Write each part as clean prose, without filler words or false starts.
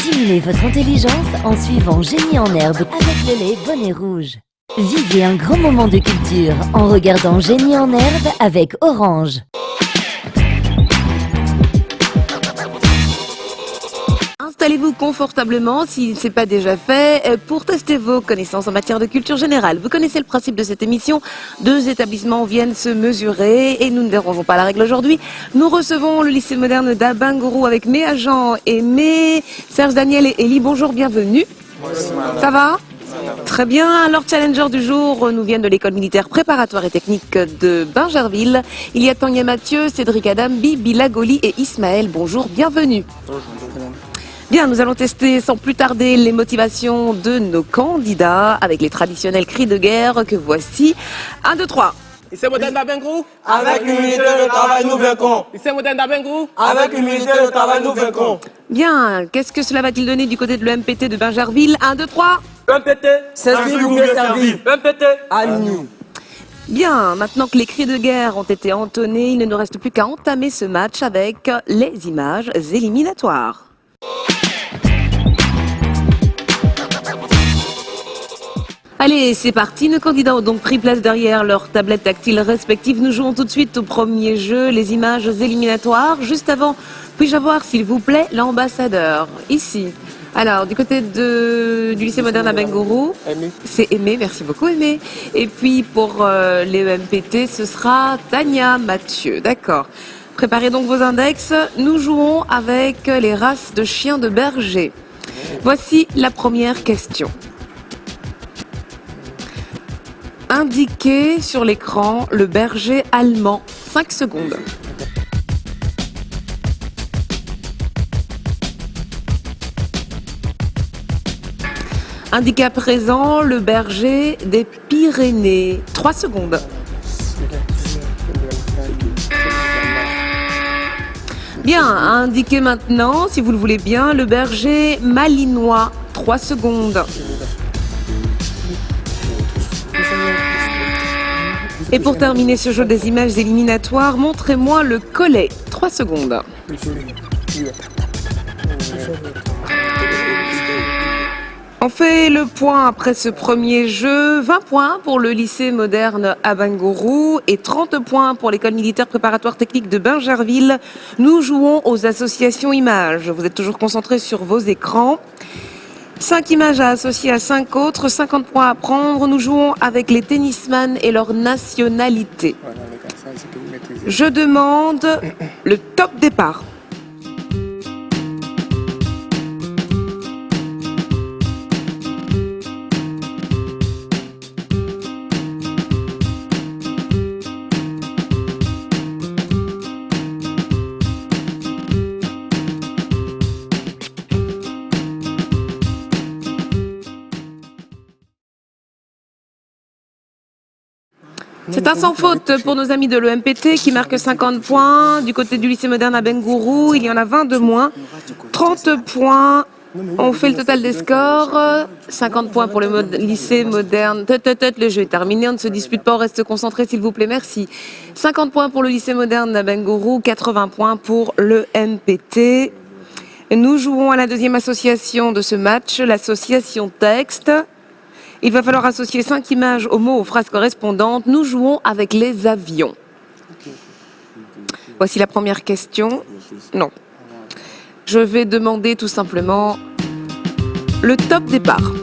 Stimulez votre intelligence en suivant Génie en herbe avec le lait Bonnet Rouge. Vivez un grand moment de culture en regardant Génie en herbe avec Orange. Installez-vous confortablement si ce n'est pas déjà fait pour tester vos connaissances en matière de culture générale. Vous connaissez le principe de cette émission. 2 établissements viennent se mesurer et nous ne dérangeons pas la règle aujourd'hui. Nous recevons le lycée moderne d'Abengourou avec mes agents et mes Serge, Daniel et Élie. Bonjour, bienvenue. Ça va ? Très bien. Alors, challenger du jour nous viennent de l'école militaire préparatoire et technique de Bingerville. Il y a Tanya Mathieu, Cédric Adambi, Bilagoli et Ismaël. Bonjour, bienvenue. Bien, nous allons tester sans plus tarder les motivations de nos candidats avec les traditionnels cris de guerre que voici. 1, 2, 3. Lycée moderne d'Abengourou. Avec l'humilité de travail, nous vaincrons. Lycée moderne d'Abengourou. Avec l'humilité de travail, nous vaincrons. Bien, qu'est-ce que cela va-t-il donner du côté de l'EMPT de Bingerville? 1, 2, 3. EMPT, servir ou mieux servir. EMPT, à nous. Bien, maintenant que les cris de guerre ont été entonnés, il ne nous reste plus qu'à entamer ce match avec les images éliminatoires. Allez, c'est parti. Nos candidats ont donc pris place derrière leurs tablettes tactiles respectives. Nous jouons tout de suite au premier jeu, les images éliminatoires. Juste avant, puis-je avoir, s'il vous plaît, l'ambassadeur, ici. Alors, du côté du lycée moderne d'Abengourou, c'est Aimé, merci beaucoup Aimé. Et puis pour les EMPT, ce sera Tanya Mathieu, d'accord. Préparez donc vos index. Nous jouons avec les races de chiens de berger. Voici la première question. Indiquez sur l'écran le berger allemand. 5 secondes. Indiquez à présent le berger des Pyrénées. 3 secondes. Bien, indiquez maintenant, si vous le voulez bien, le berger malinois. 3 secondes. Et pour terminer ce jeu des images éliminatoires, montrez-moi le collet. 3 secondes. On fait le point après ce premier jeu. 20 points pour le lycée moderne Abengourou et 30 points pour l'école militaire préparatoire technique de Bingerville. Nous jouons aux associations images. Vous êtes toujours concentrés sur vos écrans. 5 images à associer à 5 autres, 50 points à prendre. Nous jouons avec les tennisman et leur nationalité. Je demande le top départ. C'est un sans faute pour nos amis de l'EMPT qui marquent 50 points. Du côté du lycée moderne Abengourou, il y en a 20 de moins. 30 points. On fait le total des scores. 50 points pour le lycée moderne. Le jeu est terminé. On ne se dispute pas. On reste concentré, s'il vous plaît. Merci. 50 points pour le lycée moderne d'Abengourou. 80 points pour le MPT. Nous jouons à la deuxième association de ce match, l'association texte. Il va falloir associer 5 images aux mots, aux phrases correspondantes. Nous jouons avec les avions. Voici la première question. Non. Je vais demander tout simplement le top départ.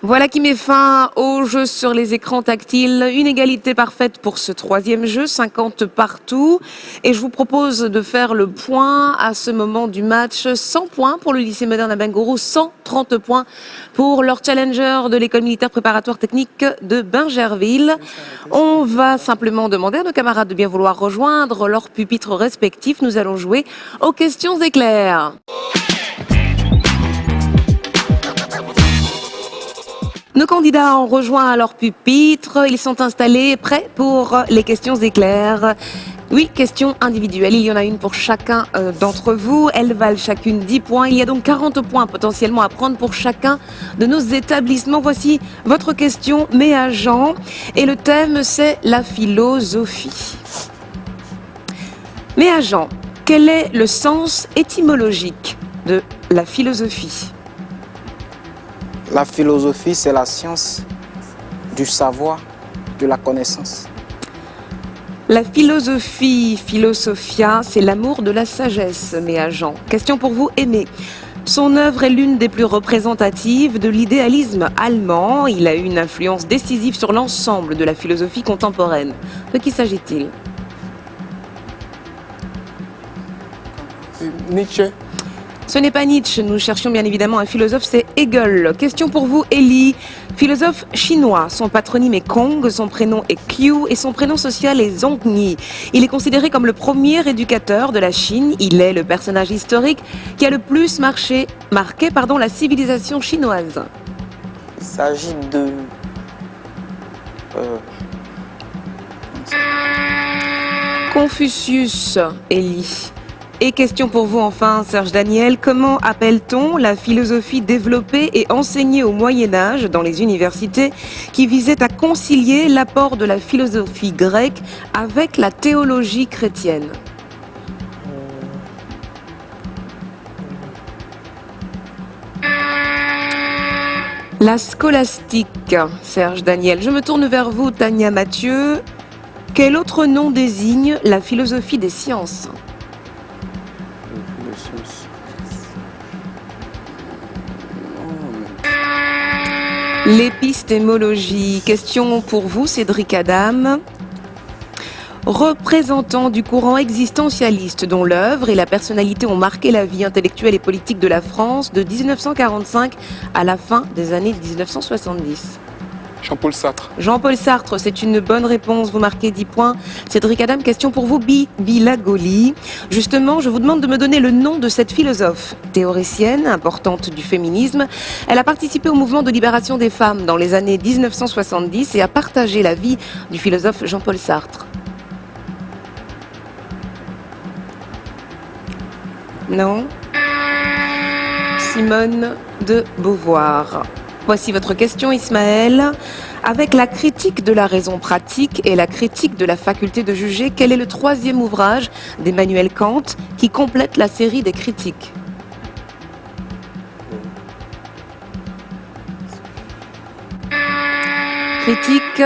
Voilà qui met fin au jeu sur les écrans tactiles. Une égalité parfaite pour ce troisième jeu, 50 partout. Et je vous propose de faire le point à ce moment du match. 100 points pour le lycée moderne Abengourou, 130 points pour leur challenger de l'école militaire préparatoire technique de Bingerville. On va simplement demander à nos camarades de bien vouloir rejoindre leurs pupitres respectifs. Nous allons jouer aux questions éclairs. Nos candidats ont rejoint leur pupitre. Ils sont installés, prêts pour les questions éclairs. Oui, question individuelle. Il y en a une pour chacun d'entre vous. Elles valent chacune 10 points. Il y a donc 40 points potentiellement à prendre pour chacun de nos établissements. Voici votre question, mais à Jean. Et le thème, c'est la philosophie. Mais à Jean, quel est le sens étymologique de la philosophie? La philosophie, c'est la science du savoir, de la connaissance. La philosophie, philosophia, c'est l'amour de la sagesse, mais à Jean. Question pour vous, Aimé. Son œuvre est l'une des plus représentatives de l'idéalisme allemand. Il a eu une influence décisive sur l'ensemble de la philosophie contemporaine. De qui s'agit-il? Nietzsche. Ce n'est pas Nietzsche, nous cherchions bien évidemment un philosophe, c'est Hegel. Question pour vous, Elie. Philosophe chinois, son patronyme est Kong, son prénom est Qiu et son prénom social est Zongni. Il est considéré comme le premier éducateur de la Chine. Il est le personnage historique qui a le plus marqué la civilisation chinoise. Il s'agit de... Confucius, Elie. Et question pour vous enfin, Serge Daniel. Comment appelle-t-on la philosophie développée et enseignée au Moyen-Âge dans les universités qui visait à concilier l'apport de la philosophie grecque avec la théologie chrétienne? La scolastique, Serge Daniel. Je me tourne vers vous, Tania Mathieu. Quel autre nom désigne la philosophie des sciences? L'épistémologie. Question pour vous, Cédric Adam. Représentant du courant existentialiste dont l'œuvre et la personnalité ont marqué la vie intellectuelle et politique de la France de 1945 à la fin des années 1970. Jean-Paul Sartre. Jean-Paul Sartre, c'est une bonne réponse. Vous marquez 10 points. Cédric Adam, question pour vous, Bilagoli. Justement, je vous demande de me donner le nom de cette philosophe. Théoricienne, importante du féminisme, elle a participé au mouvement de libération des femmes dans les années 1970 et a partagé la vie du philosophe Jean-Paul Sartre. Non? Simone de Beauvoir. Voici votre question, Ismaël. Avec la critique de la raison pratique et la critique de la faculté de juger, quel est le troisième ouvrage d'Emmanuel Kant qui complète la série des critiques? Critique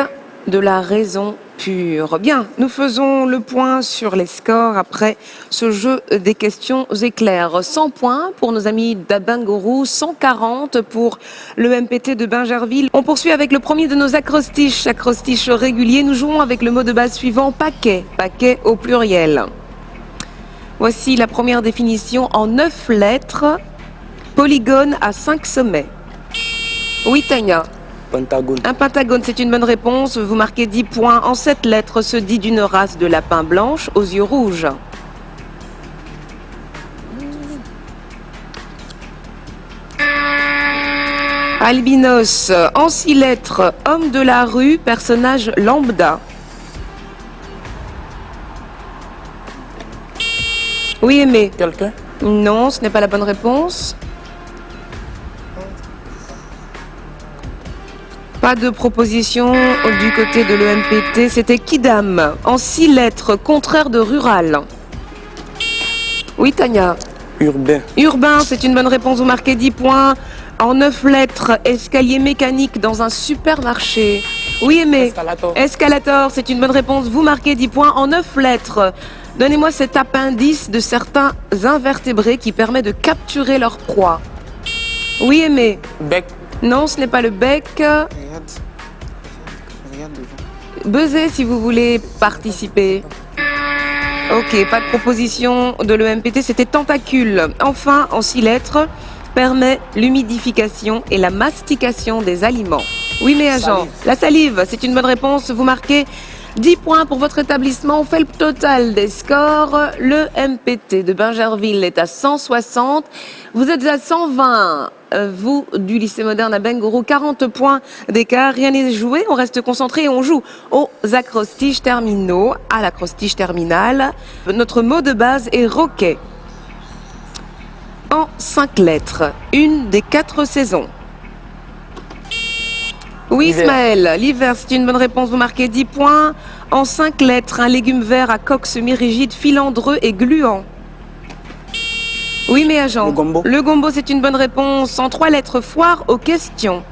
de la raison pure. Bien, nous faisons le point sur les scores après ce jeu des questions éclairs. 100 points pour nos amis d'Abengourou, 140 pour le MPT de Bingerville. On poursuit avec le premier de nos acrostiches réguliers. Nous jouons avec le mot de base suivant, paquet, paquet au pluriel. Voici la première définition en 9 lettres. Polygone à 5 sommets. Oui, Tania. Pentagone. Un pentagone, c'est une bonne réponse. Vous marquez 10 points. En 7 lettres se dit d'une race de lapins blanches aux yeux rouges. Albinos. En 6 lettres, homme de la rue, personnage lambda. Oui, Aimé. Quelqu'un? Non, ce n'est pas la bonne réponse. Pas de proposition du côté de l'EMPT. C'était Kidam. En 6 lettres, contraire de rural. Oui, Tania. Urbain. Urbain, c'est une bonne réponse. Vous marquez 10 points. En 9 lettres, escalier mécanique dans un supermarché. Oui, Aimé. Escalator. Escalator, c'est une bonne réponse. Vous marquez 10 points. En 9 lettres, donnez-moi cet appendice de certains invertébrés qui permet de capturer leur proie. Oui, Aimé. Bec. Non, ce n'est pas le bec. Regarde devant. Buzzez si vous voulez participer. Ok, pas de proposition de l'EMPT, c'était tentacule. Enfin, en 6 lettres, permet l'humidification et la mastication des aliments. Oui, mais agent, la salive, c'est une bonne réponse. Vous marquez 10 points pour votre établissement. On fait le total des scores. Le MPT de Bingerville est à 160. Vous êtes à 120. Vous, du lycée moderne à Bengourou, 40 points d'écart. Rien n'est joué. On reste concentré et on joue aux acrostiches terminaux, à l'acrostiche terminale. Notre mot de base est roquet. En 5 lettres. Une des 4 saisons. Oui, Ismaël, l'hiver, c'est une bonne réponse. Vous marquez 10 points. En 5 lettres, un légume vert à coque semi-rigide, filandreux et gluant. Oui, mais agent. Le gombo. Le gombo, c'est une bonne réponse. En 3 lettres, foire aux questions.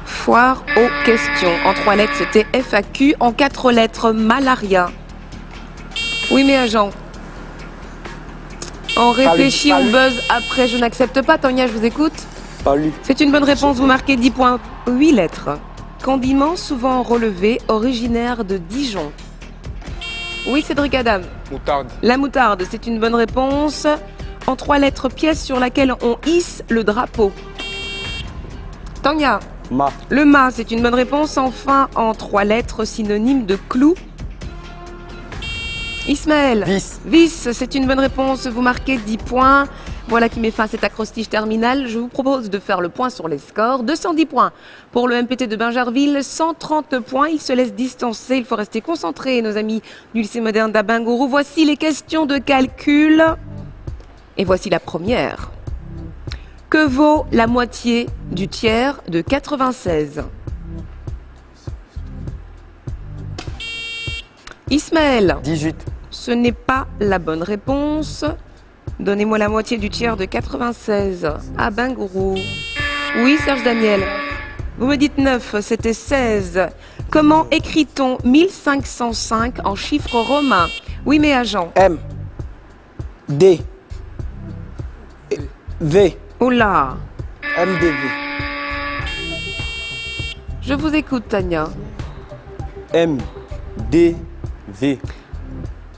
Foire aux questions. En 3 lettres, c'était FAQ. En 4 lettres, malaria. Oui, mais agent. On réfléchit, on buzz. Après, je n'accepte pas. Tania, je vous écoute. Palu. C'est une bonne réponse. Vous marquez 10 points. 8 lettres. Condiment souvent relevé, originaire de Dijon. Oui, Cédric Adam. Moutarde. La moutarde, c'est une bonne réponse. En 3 lettres, pièce sur laquelle on hisse le drapeau. Tania. Ma. Le mât, c'est une bonne réponse. Enfin, en 3 lettres, synonyme de clou. Ismaël. Vis. Vis, c'est une bonne réponse. Vous marquez 10 points. Voilà qui met fin à cet acrostiche terminal. Je vous propose de faire le point sur les scores. 210 points pour le MPT de Bingerville, 130 points. Il se laisse distancer. Il faut rester concentré, nos amis du lycée moderne d'Abengourou. Voici les questions de calcul. Et voici la première. Que vaut la moitié du tiers de 96 ? Ismaël. 18. Ce n'est pas la bonne réponse. Donnez-moi la moitié du tiers de 96 à Bengourou. Oui, Serge Daniel. Vous me dites 9, c'était 16. Comment écrit-on 1505 en chiffres romains? Oui, mais agent. M. D. V. Oh là. MDV. Je vous écoute, Tania. M. D. V.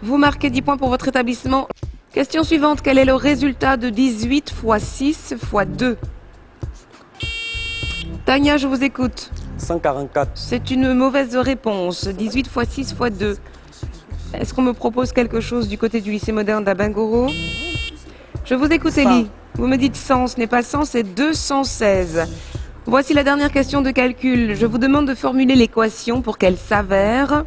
Vous marquez 10 points pour votre établissement. Question suivante. Quel est le résultat de 18 x 6 x 2? Tania, je vous écoute. 144. C'est une mauvaise réponse. 18 x 6 x 2. Est-ce qu'on me propose quelque chose du côté du lycée moderne d'Abengourou? Je vous écoute, Elie. Vous me dites 100, ce n'est pas 100, c'est 216. Voici la dernière question de calcul. Je vous demande de formuler l'équation pour qu'elle s'avère.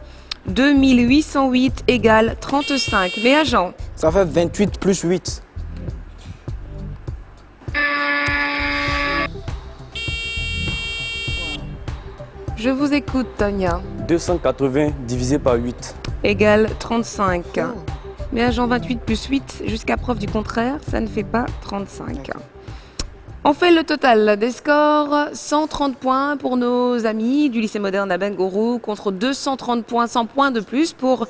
2808 égale 35. Mais agent. Ça fait 28 plus 8. Je vous écoute, Tania. 280 divisé par 8. Égale 35. Mais agent 28 plus 8, jusqu'à preuve du contraire, ça ne fait pas 35. On fait le total des scores. 130 points pour nos amis du lycée moderne d'Abengourou contre 230 points, 100 points de plus pour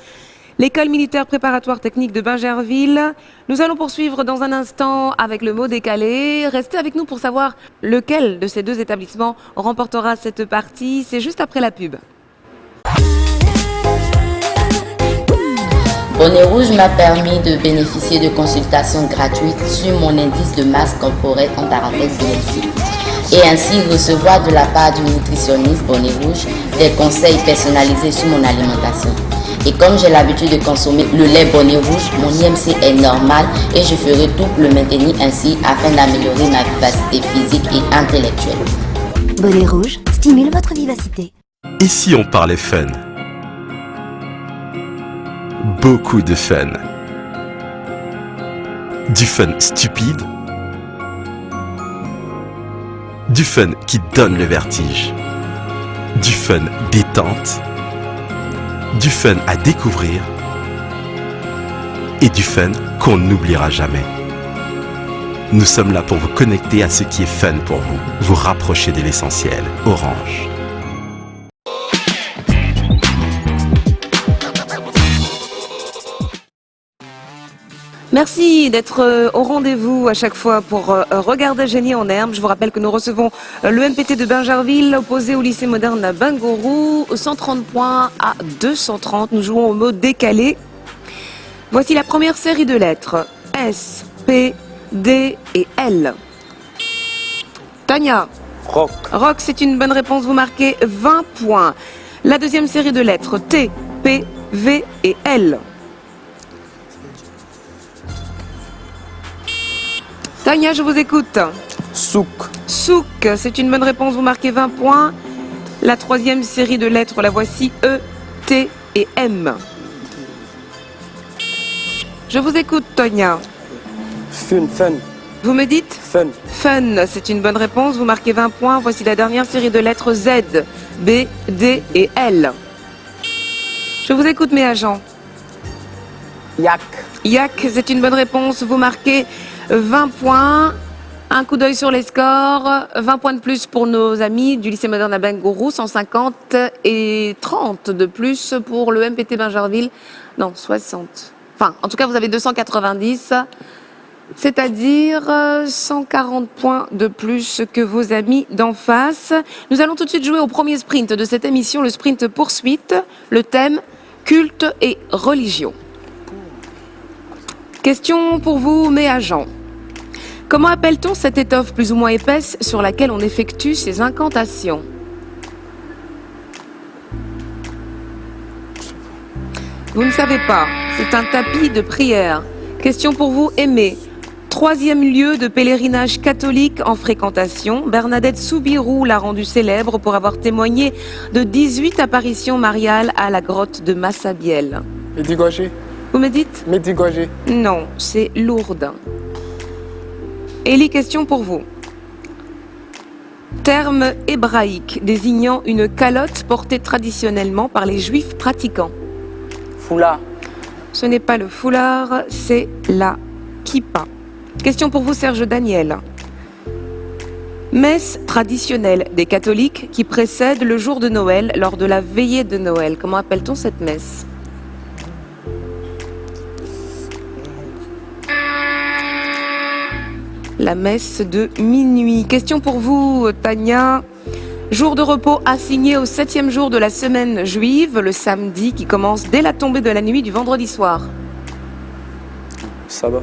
l'école militaire préparatoire technique de Bingerville. Nous allons poursuivre dans un instant avec le mot décalé. Restez avec nous pour savoir lequel de ces deux établissements remportera cette partie. C'est juste après la pub. Bonnet Rouge m'a permis de bénéficier de consultations gratuites sur mon indice de masse corporelle en parenthèse IMC et ainsi recevoir de la part du nutritionniste Bonnet Rouge des conseils personnalisés sur mon alimentation. Et comme j'ai l'habitude de consommer le lait Bonnet Rouge, mon IMC est normal et je ferai tout pour le maintenir ainsi afin d'améliorer ma vivacité physique et intellectuelle. Bonnet Rouge stimule votre vivacité. Et si on parlait fun? Beaucoup de fun. Du fun stupide. Du fun qui donne le vertige. Du fun détente. Du fun à découvrir. Et du fun qu'on n'oubliera jamais. Nous sommes là pour vous connecter à ce qui est fun pour vous. Vous rapprocher de l'essentiel. Orange. Merci d'être au rendez-vous à chaque fois pour regarder Génie en herbe. Je vous rappelle que nous recevons le MPT de Bingerville opposé au lycée moderne à Bengourou. 130 points à 230. Nous jouons au mot décalé. Voici la première série de lettres. S, P, D et L. Tania. Rock. Rock, c'est une bonne réponse, vous marquez 20 points. La deuxième série de lettres, T, P, V et L. Tania, je vous écoute. Souk. Souk, c'est une bonne réponse, vous marquez 20 points. La troisième série de lettres, la voici, E, T et M. Je vous écoute, Tania. Fun. Vous me dites Fun. Fun, c'est une bonne réponse, vous marquez 20 points. Voici la dernière série de lettres Z, B, D et L. Je vous écoute, mes agents. Yak. Yak, c'est une bonne réponse, vous marquez 20 points. Un coup d'œil sur les scores, 20 points de plus pour nos amis du lycée moderne à Bengourou, 150 et 30 de plus pour le MPT Bingerville. Non, 60. Enfin, en tout cas, vous avez 290, c'est-à-dire 140 points de plus que vos amis d'en face. Nous allons tout de suite jouer au premier sprint de cette émission, le sprint poursuite, le thème culte et religion. Question pour vous, mes agents. Comment appelle-t-on cette étoffe plus ou moins épaisse sur laquelle on effectue ces incantations? Vous ne savez pas, c'est un tapis de prière. Question pour vous, Aimé. Troisième lieu de pèlerinage catholique en fréquentation, Bernadette Soubirous l'a rendu célèbre pour avoir témoigné de 18 apparitions mariales à la grotte de Massabielle. Medjugorje. Vous me dites? Medjugorje. Non, c'est Lourdes. Élie, question pour vous. Terme hébraïque désignant une calotte portée traditionnellement par les juifs pratiquants. Foulard. Ce n'est pas le foulard, c'est la kippa. Question pour vous, Serge Daniel. Messe traditionnelle des catholiques qui précède le jour de Noël lors de la veillée de Noël. Comment appelle-t-on cette messe? La messe de minuit. Question pour vous, Tania. Jour de repos assigné au 7e jour de la semaine juive, le samedi qui commence dès la tombée de la nuit du vendredi soir. Sabbat.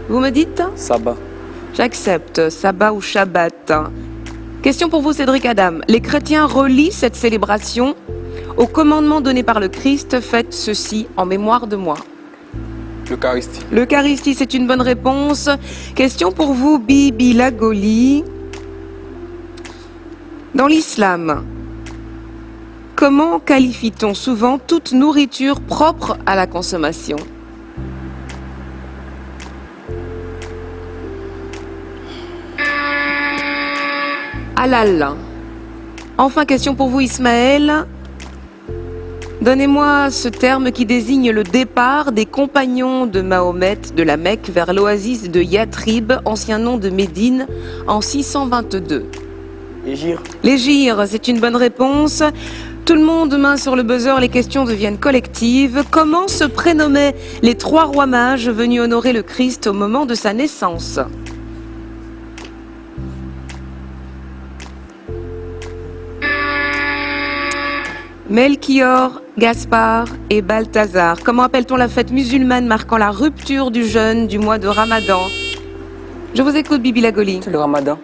Vous me dites? Sabbat. J'accepte, sabbat ou shabbat. Question pour vous, Cédric Adam. Les chrétiens relient cette célébration au commandement donné par le Christ. Faites ceci en mémoire de moi. L'Eucharistie. L'Eucharistie, c'est une bonne réponse. Question pour vous, Bibi Lagoli. Dans l'islam, comment qualifie-t-on souvent toute nourriture propre à la consommation? Halal. Enfin, question pour vous, Ismaël. Donnez-moi ce terme qui désigne le départ des compagnons de Mahomet de la Mecque vers l'oasis de Yatrib, ancien nom de Médine, en 622. L'Égir, c'est une bonne réponse. Tout le monde, main sur le buzzer, les questions deviennent collectives. Comment se prénommaient les 3 rois mages venus honorer le Christ au moment de sa naissance? Melchior, Gaspard et Balthazar. Comment appelle-t-on la fête musulmane marquant la rupture du jeûne du mois de Ramadan? Je vous écoute, Bibi Lagoli. C'est le Ramadan.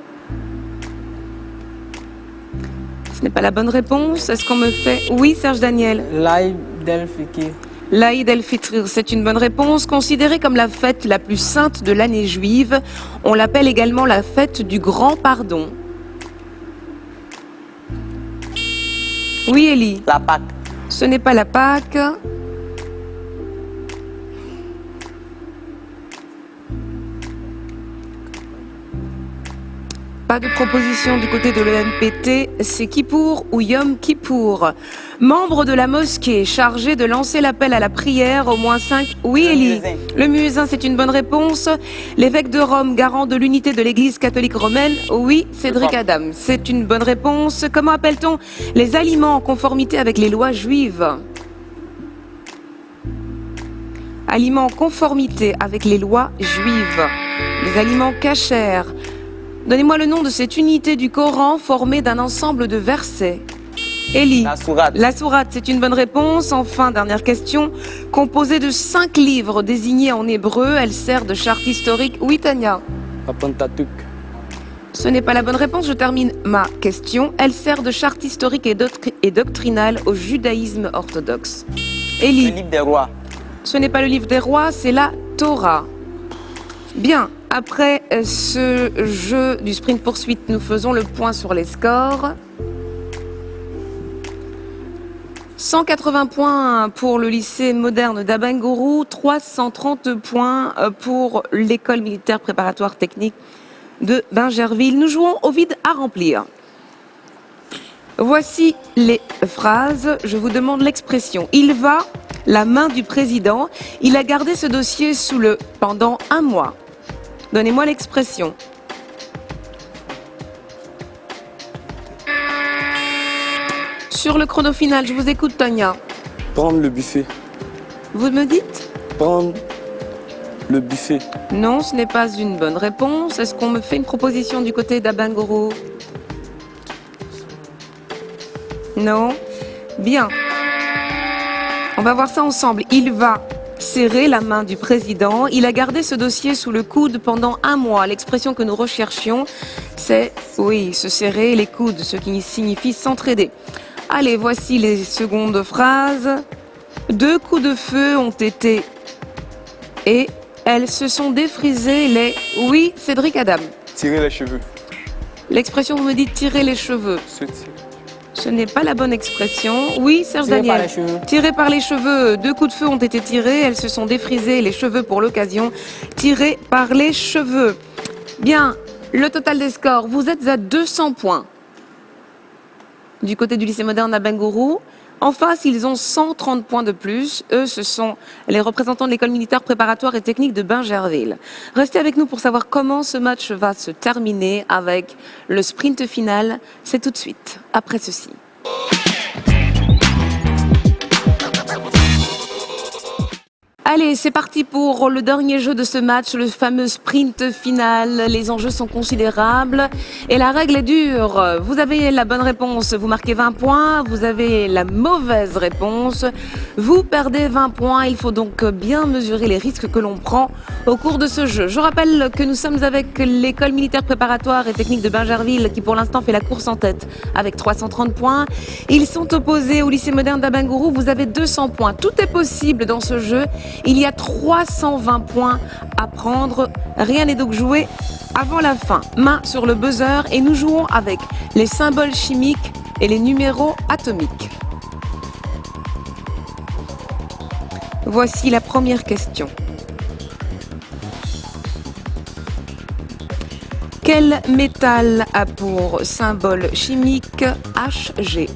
Ce n'est pas la bonne réponse. Est-ce qu'on me fait... Oui, Serge Daniel. L'Aïd el-Fikr. L'Aïd el-Fitr, c'est une bonne réponse. Considérée comme la fête la plus sainte de l'année juive, on l'appelle également la fête du Grand Pardon. Oui, Élie. La Pâque. Ce n'est pas la Pâque. Pas de proposition du côté de l'EMPT, c'est Kippour ou Yom Kippour. Membre de la mosquée chargé de lancer l'appel à la prière au moins 5... Oui, Élie. Le muezzin, c'est une bonne réponse. L'évêque de Rome, garant de l'unité de l'Église catholique romaine. Oui, Cédric Adam. C'est une bonne réponse. Comment appelle-t-on les aliments en conformité avec les lois juives? Aliments en conformité avec les lois juives. Les aliments cachers. Donnez-moi le nom de cette unité du Coran formée d'un ensemble de versets. Élie. La sourate. La sourate, c'est une bonne réponse. Enfin, dernière question. Composée de 5 livres désignés en hébreu, elle sert de charte historique. Oui, Tania. La Pentateuque. Ce n'est pas la bonne réponse, je termine ma question. Elle sert de charte historique et doctrinale au judaïsme orthodoxe. Élie. Le livre des rois. Ce n'est pas le livre des rois, c'est la Torah. Bien, après ce jeu du sprint poursuite, nous faisons le point sur les scores. 180 points pour le lycée moderne d'Abengourou, 330 points pour l'école militaire préparatoire technique de Bingerville. Nous jouons au vide à remplir. Voici les phrases. Je vous demande l'expression. Il va, la main du président. Il a gardé ce dossier sous le pendant 1 mois. Donnez-moi l'expression. Sur le chrono final, je vous écoute, Tania. Prendre le buffet. Vous me dites? Prendre le buffet. Non, ce n'est pas une bonne réponse. Est-ce qu'on me fait une proposition du côté d'Abengourou? Non. Bien. On va voir ça ensemble. Il va serrer la main du président. Il a gardé ce dossier sous le coude pendant 1 mois. L'expression que nous recherchions, c'est, oui, se serrer les coudes, ce qui signifie s'entraider. Allez, voici les secondes phrases. 2 coups de feu ont été et elles se sont défrisées les... Oui, Cédric Adam. Tirer les cheveux. L'expression, vous me dites tirer les cheveux. Se tirer. Ce n'est pas la bonne expression. Oui, Serge Tirer Daniel. par les cheveux. Tirer par les cheveux. 2 coups de feu ont été tirés. Elles se sont défrisées les cheveux pour l'occasion. Tirer par les cheveux. Bien, le total des scores. Vous êtes à 200 points. Du côté du lycée moderne d'Abengourou. En face, ils ont 130 points de plus. Eux, ce sont les représentants de l'école militaire préparatoire et technique de Bingerville. Restez avec nous pour savoir comment ce match va se terminer avec le sprint final. C'est tout de suite, après ceci. Allez, c'est parti pour le dernier jeu de ce match, le fameux sprint final. Les enjeux sont considérables et la règle est dure. Vous avez la bonne réponse, vous marquez 20 points. Vous avez la mauvaise réponse, vous perdez 20 points. Il faut donc bien mesurer les risques que l'on prend au cours de ce jeu. Je rappelle que nous sommes avec l'école militaire préparatoire et technique de Bingerville qui pour l'instant fait la course en tête avec 330 points. Ils sont opposés au lycée moderne d'Abengourou. Vous avez 200 points. Tout est possible dans ce jeu. Il y a 320 points à prendre. Rien n'est donc joué avant la fin. Main sur le buzzer et nous jouons avec les symboles chimiques et les numéros atomiques. Voici la première question. Quel métal a pour symbole chimique Hg?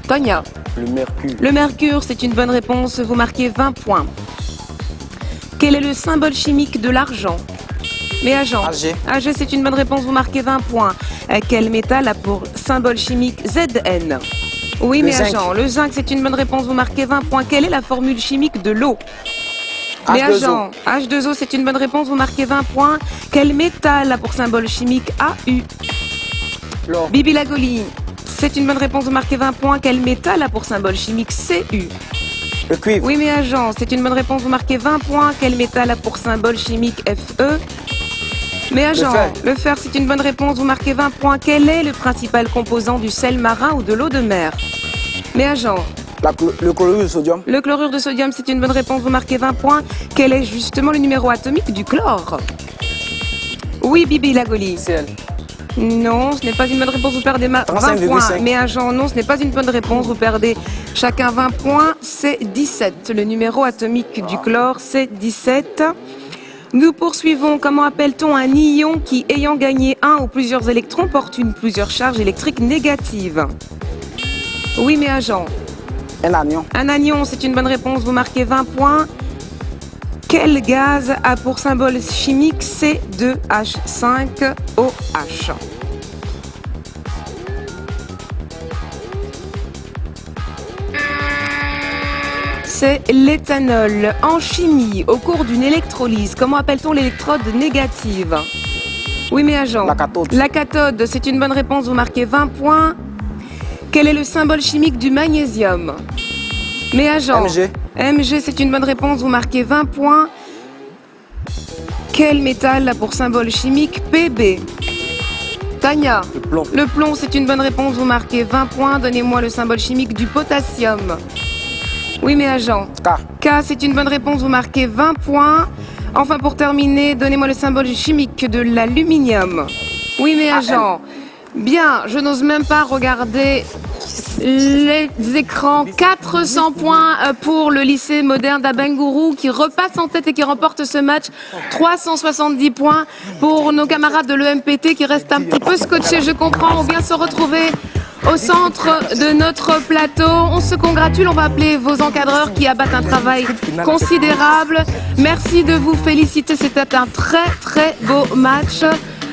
Tania. Le mercure. Le mercure, c'est une bonne réponse. Vous marquez 20 points. Quel est le symbole chimique de l'argent? Mais agent. Ag. Ag, c'est une bonne réponse. Vous marquez 20 points. Quel métal a pour symbole chimique Zn? Oui, mais zinc. agent. Le zinc, c'est une bonne réponse. Vous marquez 20 points. Quelle est la formule chimique de l'eau? Mais H2O. agent. H2O, c'est une bonne réponse. Vous marquez 20 points. Quel métal a pour symbole chimique Au? L'or. Bibi Lagoli. C'est une bonne réponse, vous marquez 20 points. Quel métal a pour symbole chimique Cu? Le cuivre. Oui, mais agent, c'est une bonne réponse, vous marquez 20 points. Quel métal a pour symbole chimique Fe? Mais agent, le fer, c'est une bonne réponse, vous marquez 20 points. Quel est le principal composant du sel marin ou de l'eau de mer? Mais agent, Le chlorure de sodium. le chlorure de sodium, c'est une bonne réponse, vous marquez 20 points. Quel est justement le numéro atomique du chlore? Oui, Bibi Lagoli. Cl. Non, ce n'est pas une bonne réponse, vous perdez 20 points. 35,5. Mais agent, non, ce n'est pas une bonne réponse, vous perdez chacun 20 points, c'est 17. Le numéro atomique du chlore, c'est 17. Nous poursuivons. Comment appelle-t-on un ion qui, ayant gagné un ou plusieurs électrons, porte plusieurs charges électriques négatives? Oui, mais agent. Un anion. Un anion, c'est une bonne réponse, vous marquez 20 points. Quel gaz a pour symbole chimique C2H5OH? C'est l'éthanol. En chimie, au cours d'une électrolyse, comment appelle-t-on l'électrode négative? Oui, mais agent. La cathode. La cathode, c'est une bonne réponse, vous marquez 20 points. Quel est le symbole chimique du magnésium? Mais agent. Mg. Mg, c'est une bonne réponse, vous marquez 20 points. Quel métal a pour symbole chimique Pb? Tania. Le plomb. Le plomb, c'est une bonne réponse. Vous marquez 20 points. Donnez-moi le symbole chimique du potassium. Oui, mais agent. K. K, c'est une bonne réponse. Vous marquez 20 points. Enfin, pour terminer, donnez-moi le symbole chimique de l'aluminium. Oui, mais agent. Bien, je n'ose même pas regarder les écrans. 400 points pour le lycée moderne d'Abengourou qui repasse en tête et qui remporte ce match. 370 points pour nos camarades de l'EMPT qui restent un petit peu scotchés, je comprends. On vient se retrouver au centre de notre plateau. On se congratule, on va appeler vos encadreurs qui abattent un travail considérable. Merci de vous féliciter, c'était un très très beau match.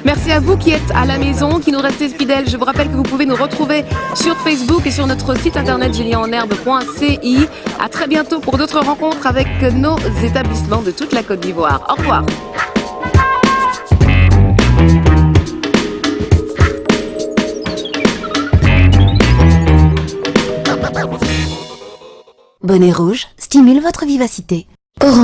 Merci à vous qui êtes à la maison, qui nous restez fidèles. Je vous rappelle que vous pouvez nous retrouver sur Facebook et sur notre site internet génienenerbe.ci. À très bientôt pour d'autres rencontres avec nos établissements de toute la Côte d'Ivoire. Au revoir. Bonnet rouge stimule votre vivacité. Orange.